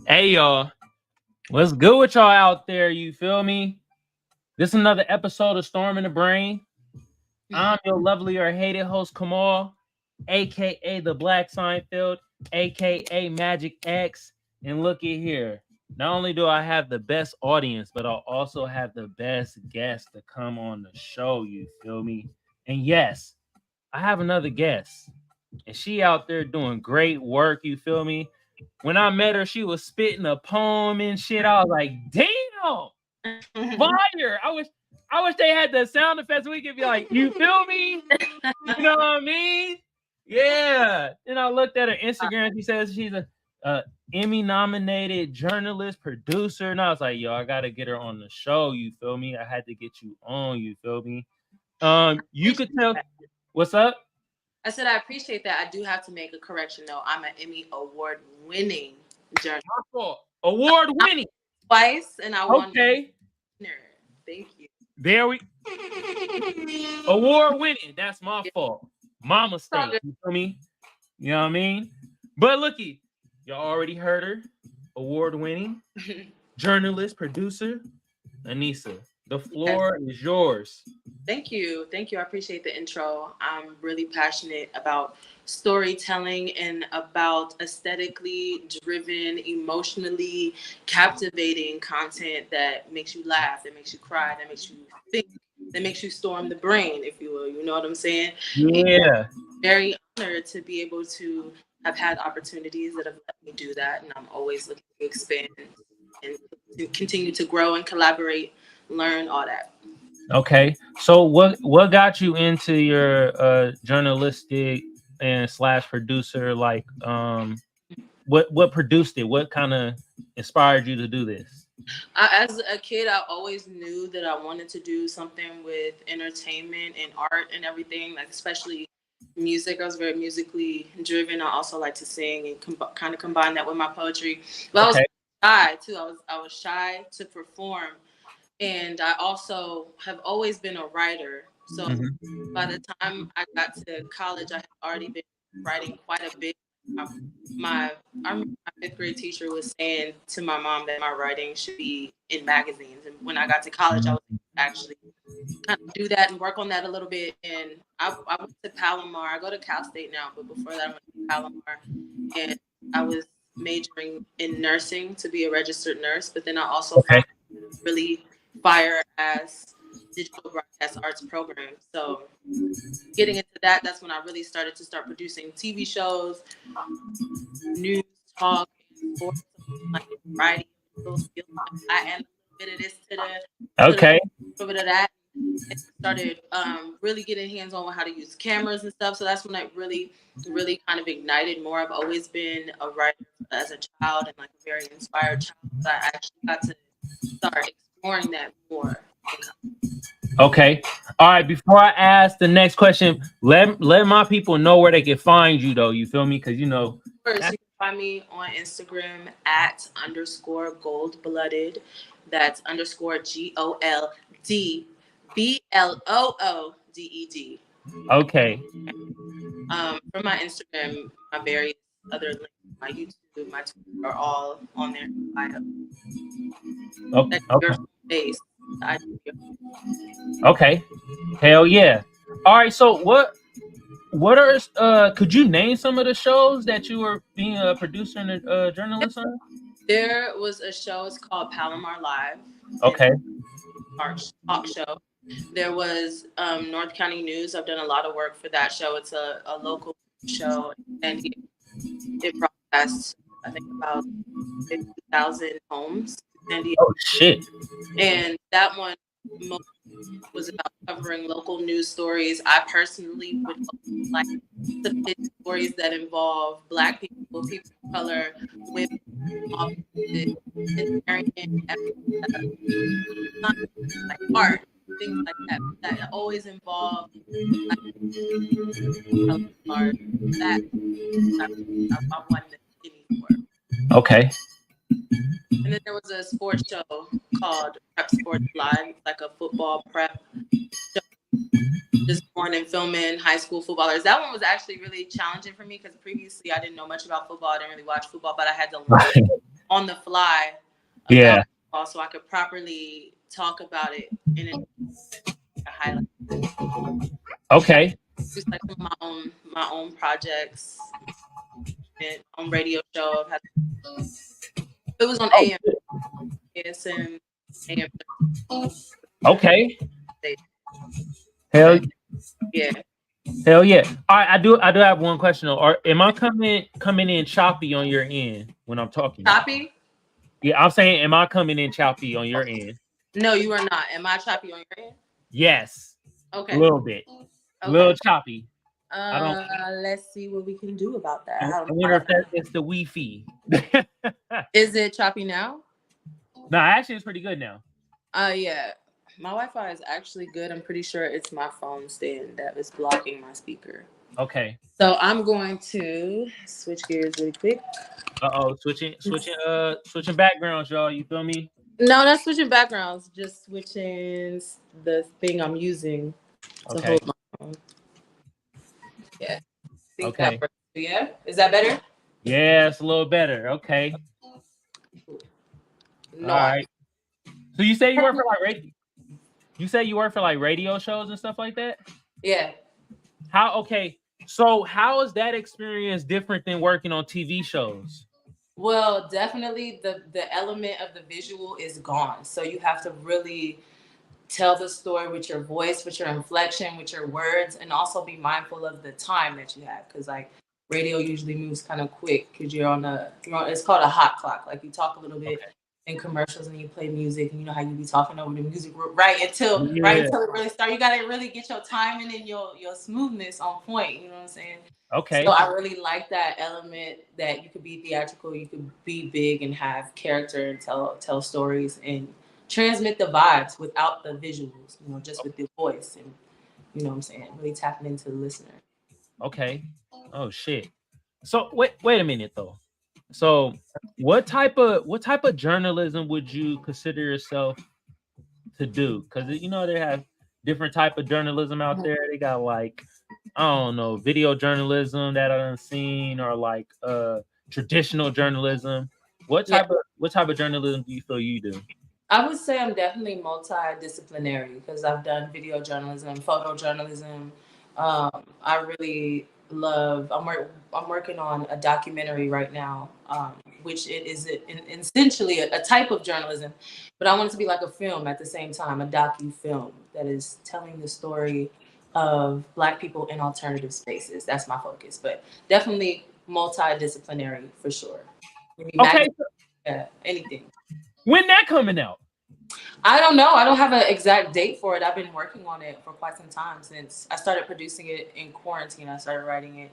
Hey y'all, what's good with y'all out there? You feel me? This is another episode of Storm in the Brain. I'm your lovely or hated host Kamal, aka the Black Seinfeld, aka Magic X. And look at here. Not only do I have the best audience, but I'll also have the best guest to come on the show. You feel me? And yes, I have another guest, and she out there doing great work. You feel me? When I met her, she was spitting a poem and shit. I was like, damn, fire! I wish they had the sound effects. We could be like, you feel me? You know what I mean? Yeah. And I looked at her Instagram. She says she's a Emmy nominated journalist, producer. And I was like, yo, I gotta get her on the show. You feel me? I had to get you on. You feel me? You could tell. What's up? I said I appreciate that. I do have to make a correction though. I'm an Emmy award-winning journalist. Award winning. Twice, and I won. Okay. Thank you. There we award winning. That's my fault. My mistake. You feel me? You know what I mean? But looky, y'all already heard her. Award winning journalist, producer, Anissa. The floor is yours. Thank you. Thank you. I appreciate the intro. I'm really passionate about storytelling and about aesthetically driven, emotionally captivating content that makes you laugh, that makes you cry, that makes you think, that makes you storm the brain, if you will. You know what I'm saying? Yeah. I'm very honored to be able to have had opportunities that have let me do that. And I'm always looking to expand and to continue to grow and collaborate, learn, all that. Okay. So what got you into your journalistic and slash producer, like what produced it? What kind of inspired you to do this? As a kid, I always knew that I wanted to do something with entertainment and art and everything, like especially music. I was very musically driven. I also like to sing and kind of combine that with my poetry. But I was shy too. I was shy to perform, and I also have always been a writer. So by the time I got to college, I had already been writing quite a bit. My fifth grade teacher was saying to my mom that my writing should be in magazines. And when I got to college, I was actually kind of do that and work on that a little bit. And I went to Palomar. I go to Cal State now, but before that, I went to Palomar. And I was majoring in nursing to be a registered nurse. But then I also found really fire ass digital broadcast arts program. So getting into that, that's when I really started to start producing TV shows, news, talk, sports, like variety of those fields. I add a little bit of this to the, a little bit of that. And started really getting hands on with how to use cameras and stuff. So that's when I really kind of ignited more. I've always been a writer as a child and like a very inspired child. So I actually got to start exploring that more. Okay. All right. Before I ask the next question, let my people know where they can find you, though. You feel me? Because you know. First, you can find me on Instagram at _goldblooded. That's _GOLDBLOODED. Okay. From my Instagram, my various other links, my YouTube, my Twitter are all on there. Okay. Okay. Hell yeah. All right. So what are could you name some of the shows that you were being a producer and a journalist on? There was a show, it's called Palomar Live. Okay. Talk show. There was North County News. I've done a lot of work for that show. It's a local show, and it broadcasts, I think, about 50,000 homes in San Diego. Oh shit! And that one was about covering local news stories. I personally would like the stories that involve Black people, people of color, women, like art, things like that. That always involve art. That I wanted to for. Okay. And then there was a sports show called Prep Sports Live, like a football prep show. Just born and filming high school footballers. That one was actually really challenging for me because previously I didn't know much about football. I didn't really watch football, but I had to learn on the fly Yeah. about so I could properly talk about it in a highlight. Okay. Just like some of my own projects and on radio show. It was on Oh, AM, ASM, AM. okay. But Hell, yeah. hell yeah. All right, I do have one question though. Am I coming in choppy on your end when I'm talking? Choppy? Yeah, I'm saying, am I coming in choppy on your end? No, you are not. Am I choppy on your end? Yes. Okay. A little bit. A little choppy. I don't. Let's see what we can do about that. I wonder if it's the Wi-Fi. Is it choppy now? No, actually, it's pretty good now. Yeah. My Wi-Fi is actually good. I'm pretty sure it's my phone stand that is blocking my speaker. Okay. So I'm going to switch gears really quick. Switching backgrounds, y'all. You feel me? No, not switching backgrounds. Just switching the thing I'm using to hold my phone. Yeah. Okay. Yeah. Is that better? Yeah, it's a little better. Okay. No. All right. So you say you work for like radio? You say you work for like radio shows and stuff like that? Yeah. Okay. So how is that experience different than working on TV shows? Well, definitely the element of the visual is gone. So you have to really tell the story with your voice, with your inflection, with your words, and also be mindful of the time that you have. Because like radio usually moves kind of quick because you're on it's called a hot clock. Like you talk a little bit in commercials and you play music, and you know how you be talking over the music right until it really starts. You gotta really get your timing and your smoothness on point. You know what I'm saying? Okay. So I really like that element that you could be theatrical, you could be big and have character and tell stories and transmit the vibes without the visuals, you know, just with your voice and you know what I'm saying, really tapping into the listener. Okay. Oh shit. So wait a minute though. So what type of journalism would you consider yourself to do? Because you know they have different type of journalism out there. They got like, I don't know, video journalism that I've seen, or like traditional journalism. What type of journalism do you feel you do? I would say I'm definitely multidisciplinary because I've done video journalism, photojournalism. I really love. I'm working on a documentary right now, which it is essentially a type of journalism, but I want it to be like a film at the same time, a docu-film that is telling the story of Black people in alternative spaces. That's my focus, but definitely multidisciplinary for sure. Okay. Yeah, anything. When that coming out? I don't know. I don't have an exact date for it. I've been working on it for quite some time since I started producing it in quarantine. I started writing it,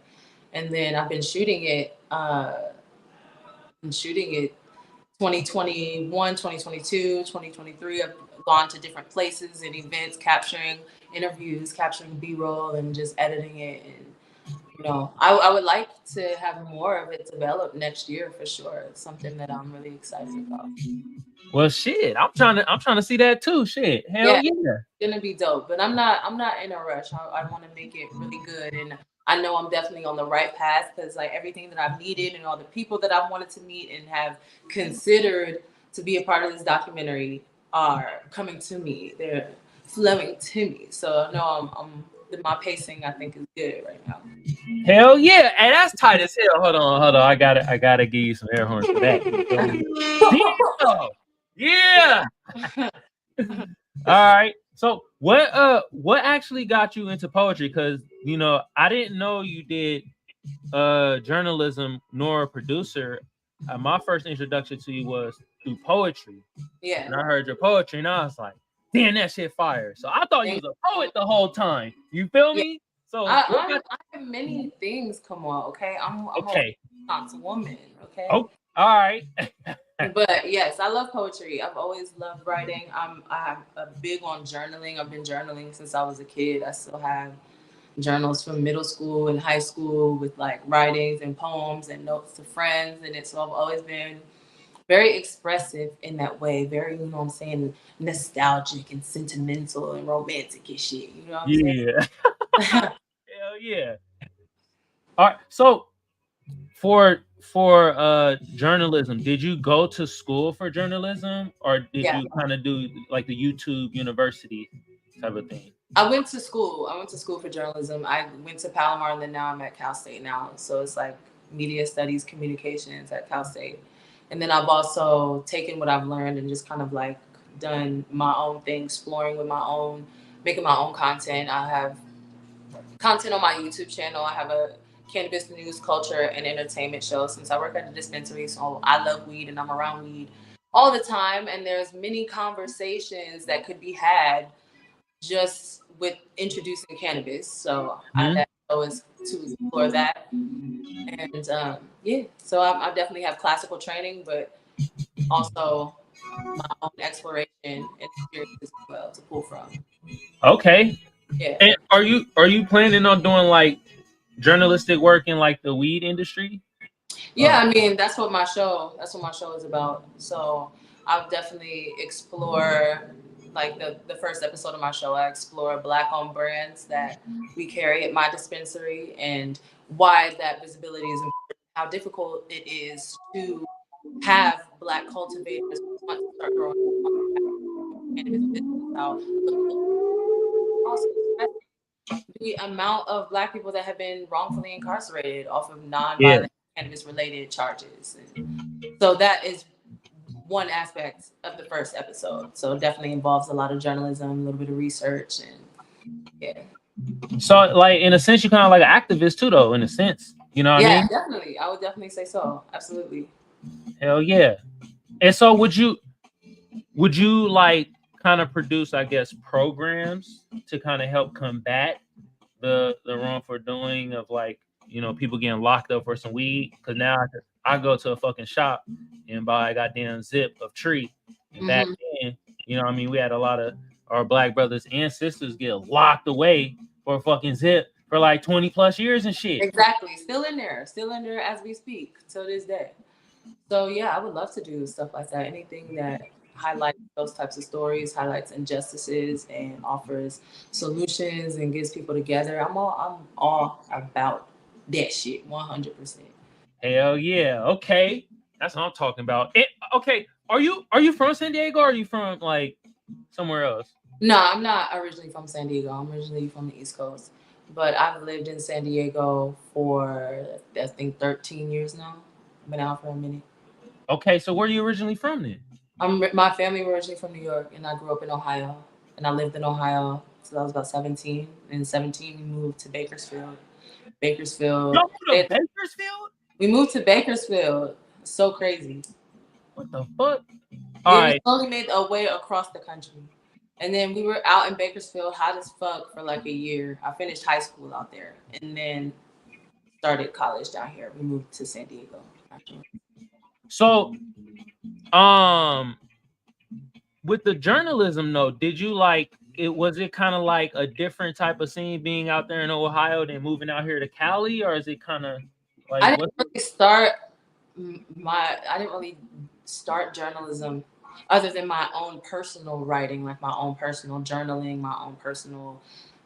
and then I've been shooting it. 2021, 2022, 2023. I've gone to different places and events, capturing interviews, capturing B-roll, and just editing it. And you know, I would like to have more of it developed next year for sure. It's something that I'm really excited about. Well, shit, I'm trying to see that too. Shit, hell yeah. It's gonna be dope, but I'm not in a rush. I want to make it really good, and I know I'm definitely on the right path because like everything that I've needed and all the people that I've wanted to meet and have considered to be a part of this documentary are coming to me. They're flowing to me, so no, my pacing I think is good right now. Hell yeah, and that's tight as hell. Hold on. I gotta give you some air horns for that. Yeah. All right. So what actually got you into poetry? Because you know I didn't know you did journalism nor a producer. My first introduction to you was through poetry. Yeah. And I heard your poetry, and I was like, "Damn, that shit fire!" So I thought you was a poet the whole time. You feel me? So I have many things, Kamal. Okay, I'm a Renaissance woman. Okay. Oh, all right. But yes, I love poetry. I've always loved writing. I'm big on journaling. I've been journaling since I was a kid. I still have journals from middle school and high school with like writings and poems and notes to friends. And so I've always been very expressive in that way. Very, you know what I'm saying, nostalgic and sentimental and romantic and shit. You know what I'm saying? Hell yeah. All right. So for for journalism, did you go to school for journalism, or did Yeah. you kind of do like the YouTube university type of thing? I went to school. I went to school for journalism. I went to Palomar, and then now I'm at Cal State now. So it's like media studies, communications at Cal State. And then I've also taken what I've learned and just kind of like done my own thing, exploring with my own, making my own content. I have content on my YouTube channel. I have a cannabis news, culture, and entertainment show since I work at a dispensary. So I love weed and I'm around weed all the time. And there's many conversations that could be had just with introducing cannabis. So that show is to explore that. And yeah, so I definitely have classical training, but also my own exploration and experiences as well to pull from. Okay. Yeah. And are you planning on doing like journalistic work in like the weed industry? Yeah, I mean that's what my show is about. So I'll definitely explore like the first episode of my show, I explore black owned brands that we carry at my dispensary and why that visibility is important, how difficult it is to have black cultivators who want to start growing cannabis business, how also the amount of black people that have been wrongfully incarcerated off of Yeah. non-violent cannabis related charges. And so that is one aspect of the first episode. So it definitely involves a lot of journalism, a little bit of research, and yeah. So like in a sense, you're kind of like an activist too, though. In a sense, you know what I Yeah, mean? definitely. I would definitely say so. Absolutely. Hell yeah. And so would you like kind of produce, I guess, programs to kind of help combat the wrongful doing of like, people getting locked up for some weed? Because now I go to a fucking shop and buy a goddamn zip of tree. And back Mm-hmm. then, what I mean, we had a lot of our black brothers and sisters get locked away for a fucking zip for like 20 plus years and shit. Exactly. Still in there as we speak till this day. So yeah, I would love to do stuff like that. Anything that highlights those types of stories, highlights injustices, and offers solutions and gets people together. I'm all about that shit. 100%. Hell yeah. Okay. That's what I'm talking about. Okay. Are you from San Diego, or are you from like somewhere else? No, I'm not originally from San Diego. I'm originally from the East Coast, but I've lived in San Diego for I think 13 years now. I've been out for a minute. Okay, so where are you originally from then? My family were originally from New York, and I grew up in Ohio, and I lived in Ohio till I was about 17. In 17, we moved to Bakersfield. Bakersfield. Y'all moved to Bakersfield? We moved to Bakersfield. So crazy. What the fuck? All Yeah, we right. slowly made a way across the country. And then we were out in Bakersfield, hot as fuck, for like a year. I finished high school out there and then started college down here. We moved to San Diego. Actually. So, um, with the journalism though, did you like it? Was it kind of like a different type of scene being out there in Ohio than moving out here to Cali, or is it kind of like I didn't what? really start I didn't really start journalism other than my own personal writing, like my own personal journaling, my own personal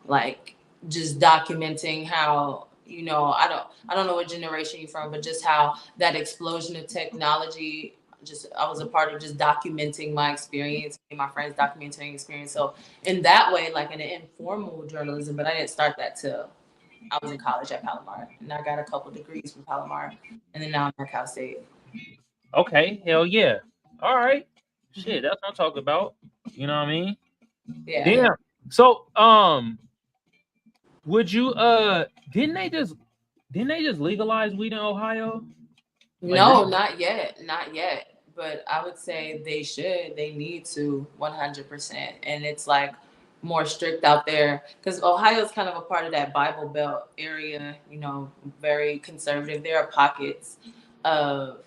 like just documenting how I don't know what generation you're from, but just how that explosion of technology just I was a part of just documenting my experience and my friends documenting experience. So in that way, like in an informal journalism, but I didn't start that till I was in college at Palomar, and I got a couple degrees from Palomar, and then now I'm at Cal State. Okay, hell yeah. All right, shit, that's what I'm talking about. You know what I mean? Yeah. Damn. So, would you didn't they just legalize weed in Ohio? Like No, not yet, not yet. But I would say they should. They need to 100%. And it's like more strict out there because Ohio is kind of a part of that Bible Belt area. Very conservative. There are pockets of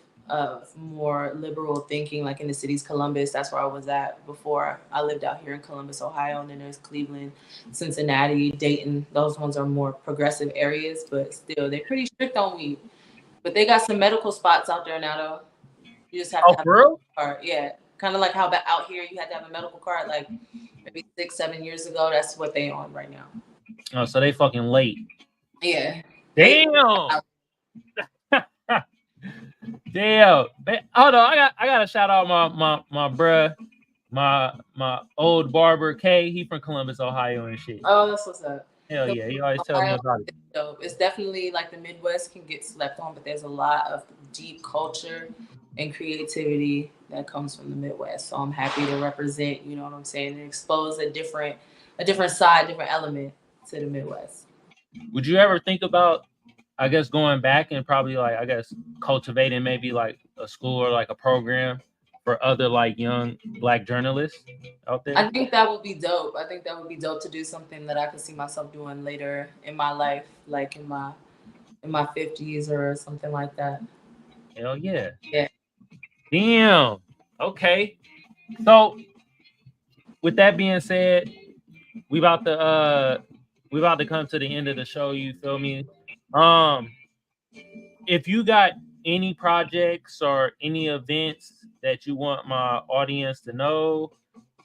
more liberal thinking, like in the cities Columbus. That's where I was at before. I lived out here in Columbus, Ohio, and then there's Cleveland, Cincinnati, Dayton. Those ones are more progressive areas, but still they're pretty strict on weed. But they got some medical spots out there now, though. You just have to Oh, have for a real? card. Yeah. Kind of like how out here you had to have a medical card like maybe 6, 7 years ago. That's what they on right now. Oh, so they fucking late. Yeah. Damn. Damn. Hold on, I gotta shout out my bruh, my old barber K. He from Columbus, Ohio and shit. Oh, that's what's up. Hell The yeah, he always tell me Ohio about it. is dope. It's definitely like the Midwest can get slept on, but there's a lot of deep culture and creativity that comes from the Midwest. So I'm happy to represent, you know what I'm saying, and expose a different side, different element to the Midwest. Would you ever think about, I guess, going back and probably like, I guess, cultivating maybe like a school or like a program for other like young Black journalists out there? I think that would be dope. I think that would be dope to do something that I could see myself doing later in my life, like in my 50s or something like that. Hell yeah. Yeah. Damn. Okay. So with that being said, we about to come to the end of the show, you feel me? If you got any projects or any events that you want my audience to know,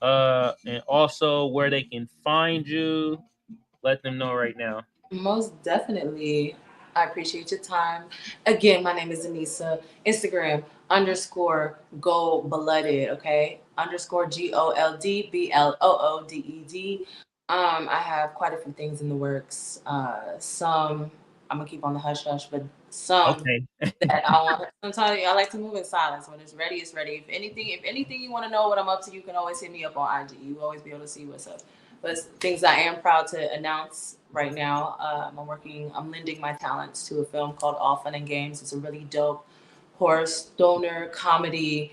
and also where they can find you, let them know right now. Most definitely. I appreciate your time. Again, my name is Anissa. Instagram _gold blooded. Okay, _GOLDBLOODED. I have quite a few things in the works. Some I'm gonna keep on the hush hush, but some Okay. that I want. Sometimes I like to move in silence. When it's ready, it's ready. If anything you want to know what I'm up to, you can always hit me up on IG. You will always be able to see what's up. But things I am proud to announce right now. I'm lending my talents to a film called All Fun and Games. It's a really dope horror stoner comedy,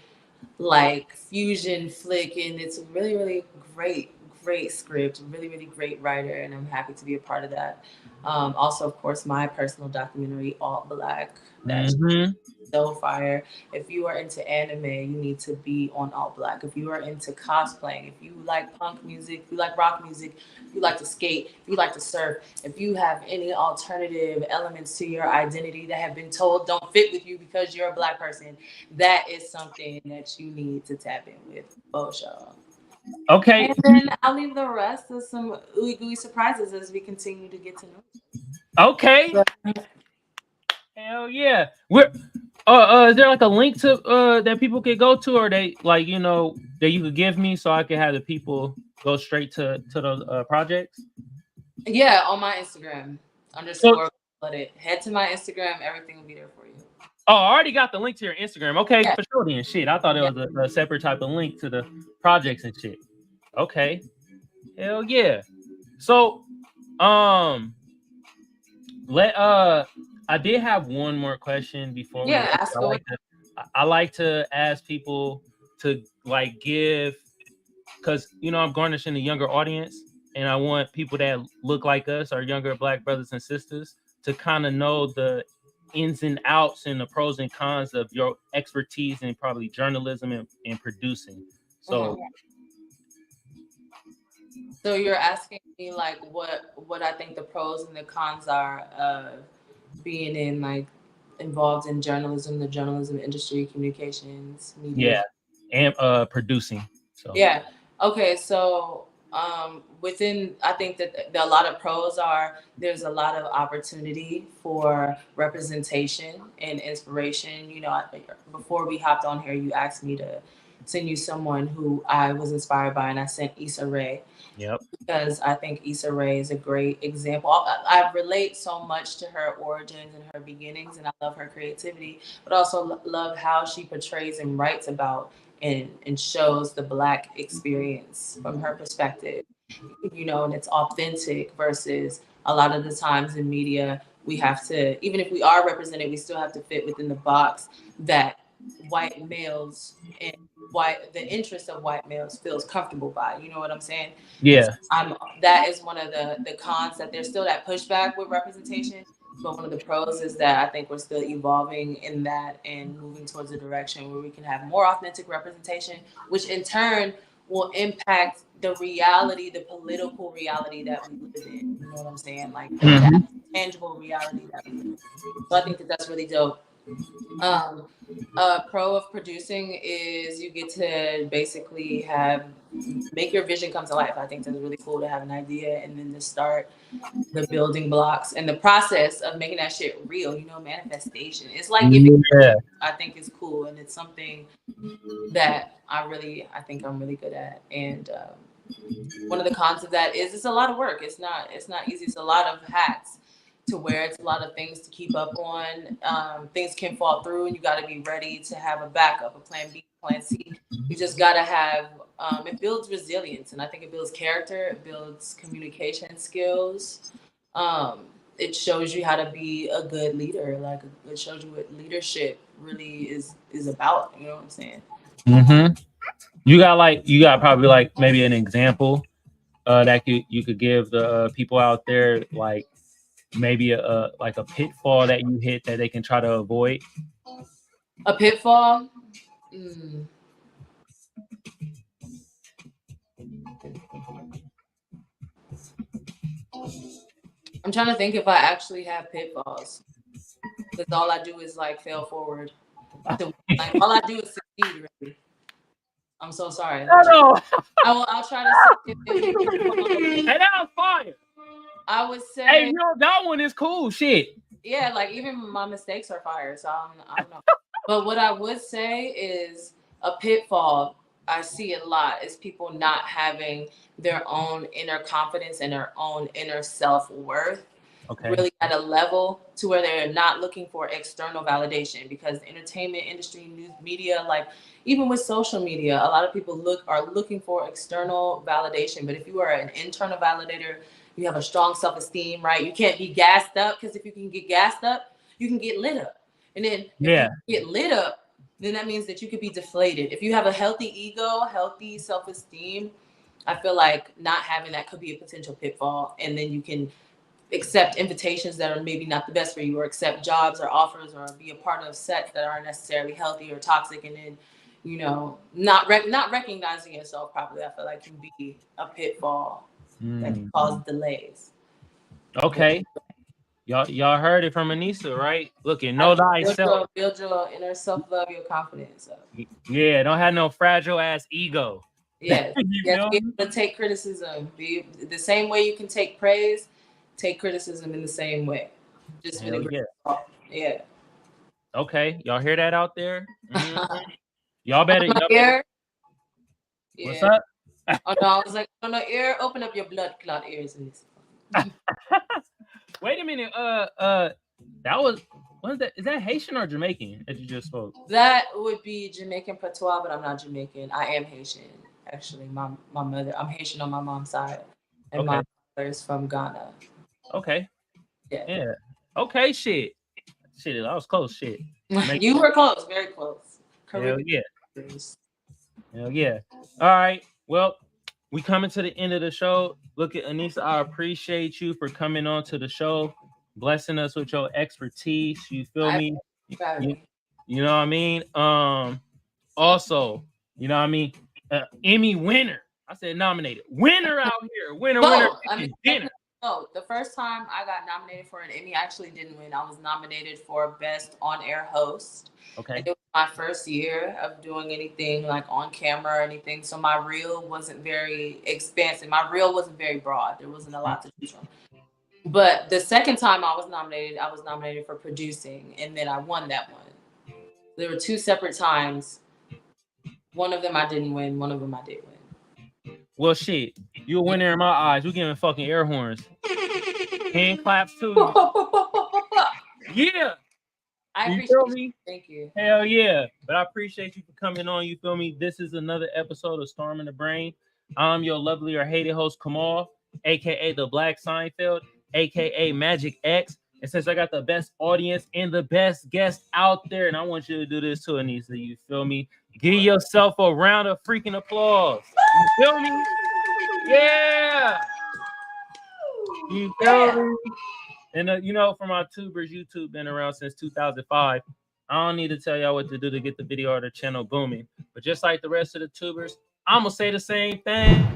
like fusion flick, and it's a really, really great script, really, really great writer, and I'm happy to be a part of that. Also, of course, my personal documentary, All Black. That's Mm-hmm. so fire. If you are into anime, you need to be on All Black. If you are into cosplaying, if you like punk music, if you like rock music, if you like to skate, if you like to surf, if you have any alternative elements to your identity that have been told don't fit with you because you're a Black person, that is something that you need to tap in with. Oh, show. Okay. And then I'll leave the rest of some ooey gooey surprises as we continue to get to know. Okay. Hell yeah. We're is there like a link to that people could go to, or they like, that you could give me so I can have the people go straight to those projects? Yeah, on my Instagram So, _blooded. Head to my Instagram, everything will be there for you. oh, I already got the link to your Instagram. Okay, Yeah. for sure then. Shit, I thought it was a separate type of link to the projects and shit. Okay. Hell yeah. So, let I did have one more question before we Ask away. I like to ask people to like give, because I'm garnishing a younger audience, and I want people that look like us, our younger Black brothers and sisters, to kind of know the ins and outs and the pros and cons of your expertise in probably journalism and producing. So So you're asking me like what I think the pros and the cons are of being in like involved in journalism, the journalism industry, communications, media. yeah, and producing. So Yeah. Okay. So within, I think that a lot of pros are there's a lot of opportunity for representation and inspiration. Before we hopped on here, you asked me to send you someone who I was inspired by, and I sent Issa Rae. Yep. Because I think Issa Rae is a great example. I relate so much to her origins and her beginnings, and I love her creativity, but also love how she portrays and writes about and shows the Black experience from her perspective. And it's authentic versus a lot of the times in media, we have to, even if we are represented, we still have to fit within the box that white males and the interest of white males feels comfortable by. You know what I'm saying? Yeah. That is one of the cons, that there's still that pushback with representation. But one of the pros is that I think we're still evolving in that and moving towards a direction where we can have more authentic representation, which in turn will impact the reality, the political reality that we live in. You know what I'm saying? Like the tangible reality that we live in. So I think that that's really dope. Pro of producing is you get to basically make your vision come to life. I think that's really cool to have an idea and then to start the building blocks and the process of making that shit real, manifestation. It's like giving, I think it's cool. And it's something that I think I'm really good at. And one of the cons of that is it's a lot of work. It's not easy. It's a lot of hats to wear. It's a lot of things to keep up on. Things can fall through and you got to be ready to have a backup, a plan B, plan C. You just got to have, it builds resilience. And I think it builds character. It builds communication skills. It shows you how to be a good leader. Like it shows you what leadership really is about. You know what I'm saying? Mm-hmm. You got probably like maybe an example that you could give the people out there, like maybe a pitfall that you hit that they can try to avoid. A pitfall. I'm trying to think if I actually have pitfalls, because all I do is like fail forward. Like all I do is succeed. Really. I'm so sorry. I'll try to. Hey, that was fire. I would say. Hey, that one is cool. Shit. Yeah, like even my mistakes are fire. So I don't know. But what I would say is a pitfall I see a lot is people not having their own inner confidence and their own inner self-worth really at a level to where they're not looking for external validation, because the entertainment industry, news media, like even with social media, a lot of people are looking for external validation. But if you are an internal validator, you have a strong self-esteem, right? You can't be gassed up, because if you can get gassed up, you can get lit up. And then if you get lit up, then that means that you could be deflated. If you have a healthy ego, healthy self-esteem, I feel like not having that could be a potential pitfall. And then you can accept invitations that are maybe not the best for you, or accept jobs or offers, or be a part of sets that aren't necessarily healthy or toxic. And then, not recognizing yourself properly, I feel like can be a pitfall that can cause delays. Okay. Y'all heard it from Anissa, right? Look, know thyself. Build your inner self-love, your confidence up. Yeah, don't have no fragile ass ego. Yeah, be able to take criticism. Be the same way you can take praise, take criticism in the same way. Just yeah. Okay, y'all hear that out there? Mm-hmm. Y'all better. What's up? Oh no, I was like, on the ear, open up your blood clot ears in this. Wait a minute. That was that? Is that Haitian or Jamaican that you just spoke? That would be Jamaican patois, but I'm not Jamaican. I am Haitian, actually. My mother, I'm Haitian on my mom's side, and my mother is from Ghana. Okay. Yeah. Okay. Shit. That was close. Shit. You were close. Very close. Hell yeah. Hell yeah. All right. Well, we coming to the end of the show. Look at Anissa. I appreciate you for coming on to the show, blessing us with your expertise. You feel me? You know what I mean? Also, you know what I mean? Emmy winner. I said nominated. Winner out here. Winner. Dinner. Oh, the first time I got nominated for an Emmy, I actually didn't win. I was nominated for Best On-Air Host. Okay. And it was my first year of doing anything like on camera or anything. So my reel wasn't very expansive. My reel wasn't very broad. There wasn't a lot to choose from. But the second time I was nominated for producing, and then I won that one. There were two separate times. One of them I didn't win. One of them I did win. Well, shit. You're a winner in my eyes. You're giving fucking air horns. Hand claps too. Yeah. I appreciate you. Thank you. Hell yeah. But I appreciate you for coming on. You feel me? This is another episode of Storm in the Brain. I'm your lovely or hated host, Kamal, a.k.a. the Black Seinfeld, a.k.a. Magic X. And since I got the best audience and the best guest out there, and I want you to do this too, Anissa, you feel me? Give yourself a round of freaking applause. You feel me? Yeah. You feel me? And for my tubers, YouTube been around since 2005. I don't need to tell y'all what to do to get the video or the channel booming. But just like the rest of the tubers, I'm gonna say the same thing.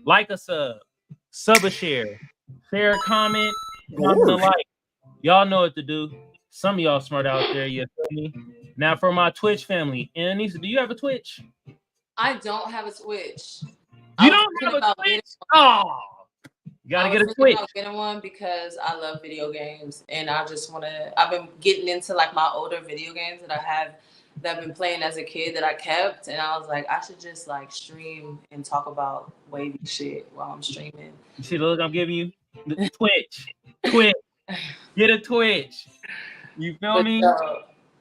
Like a sub a share a comment, comment a like. Y'all know what to do. Some of y'all smart out there, you feel me? Now for my Twitch family, Anissa, do you have a Twitch? I don't have a Twitch. You don't have a Twitch? Oh, you gotta get a Twitch. About getting one because I love video games, and I just want to. I've been getting into like my older video games that I have that I've been playing as a kid that I kept, and I was like, I should just like stream and talk about wavy shit while I'm streaming. You see the look I'm giving you? The Twitch. Get a Twitch. You feel me?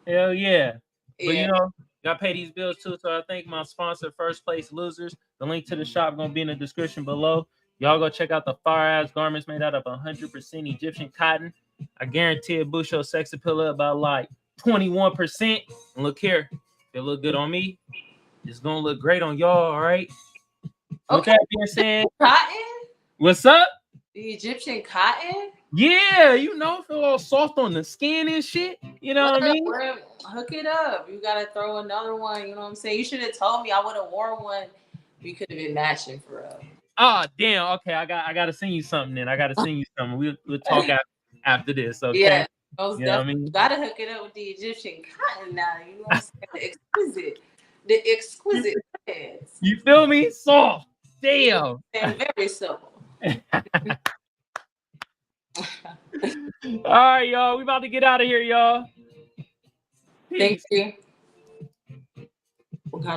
Hell yeah. But you know, gotta pay these bills too. So I thank my sponsor, First Place Losers. The link to the shop gonna be in the description below. Y'all go check out the fire ass garments made out of 100% Egyptian cotton. I guarantee it boosts your sex appeal up by like 21%. And look here, it look good on me. It's gonna look great on y'all. All right. Okay. With that being said, cotton. What's up? The Egyptian cotton. Yeah, you know, feel all soft on the skin and shit. You know what I mean? Hook it up. You gotta throw another one. You know what I'm saying? You should have told me. I would have worn one. We could have been matching for real. Oh damn. Okay, I gotta send you something then. I gotta send you something. We'll talk after this. Okay. Yeah. You know what I mean? You gotta hook it up with the Egyptian cotton now. You know what I'm saying? The exquisite pants. You feel me? Soft. Damn. And very simple. All right, y'all. We about to get out of here, y'all. Peace. Thank you.